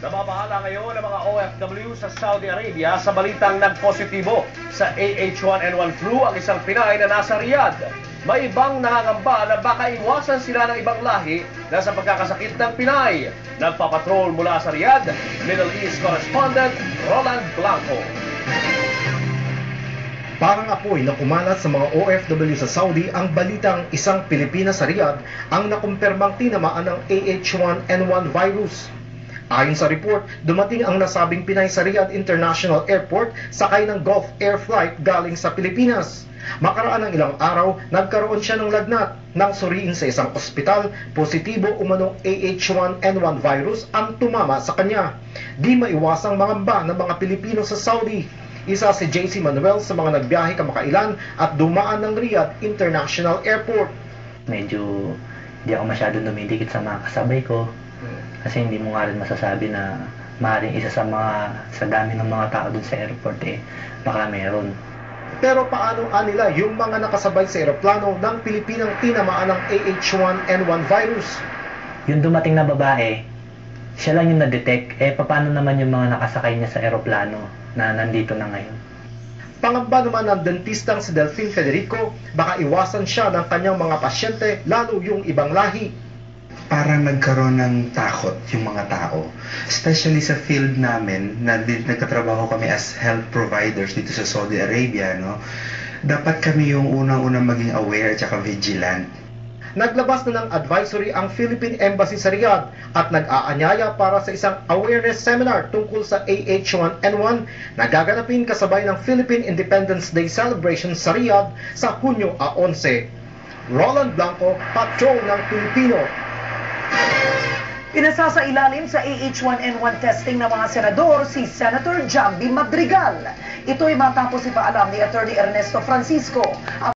Nababahala ngayon ang mga OFW sa Saudi Arabia sa balitang nagpositibo sa AH1N1 flu ang isang Pinay na nasa Riyadh. May ibang nangangamba na baka iwasan sila ng ibang lahi na sa pagkakasakit ng Pinay. Nagpapatrol mula sa Riyadh, Middle East correspondent Roland Blanco. Parang apoy na kumalat sa mga OFW sa Saudi ang balitang isang Pilipina sa Riyadh ang nakumpirmang tinamaan ng AH1N1 virus. Ayon sa report, dumating ang nasabing Pinay sa Riyadh International Airport sakay ng Gulf Air Flight galing sa Pilipinas. Makaraan ng ilang araw, nagkaroon siya ng lagnat. Nang suriin sa isang ospital, positibo umanong AH1N1 virus ang tumama sa kanya. Di maiwasang mangamba ng mga Pilipino sa Saudi. Isa si JC Manuel sa mga nagbiyahe kamakailan at dumaan ng Riyadh International Airport. Medyo di ako masyado dumidikit sa mga kasabay ko. Kasi hindi mo nga rin masasabi na maaaring isa sa dami ng mga tao dun sa airport baka meron. Pero paano nila yung mga nakasabay sa eroplano ng Pilipinang tinamaan ng AH1N1 virus? Yung dumating na babae, siya lang yung na-detect. Paano naman yung mga nakasakay niya sa eroplano na nandito na ngayon? Pangamba naman ng dentistang si Delphine Federico, baka iwasan siya ng kanyang mga pasyente, lalo yung ibang lahi. Parang nagkaroon ng takot yung mga tao. Especially sa field namin, na nagkatrabaho kami as health providers dito sa Saudi Arabia, no? Dapat kami yung unang-unang maging aware at vigilant. Naglabas na ng advisory ang Philippine Embassy sa Riyadh at nag-aanyaya para sa isang awareness seminar tungkol sa AH1N1 na gaganapin kasabay ng Philippine Independence Day celebration sa Riyadh sa Hunyo 11. Roland Blanco, Patrol ng Pilipino. Pinasasailalim sa AH1N1 testing ng mga senador si Senator Jambi Madrigal. Ito'y matapos ipaalam ni Attorney Ernesto Francisco ang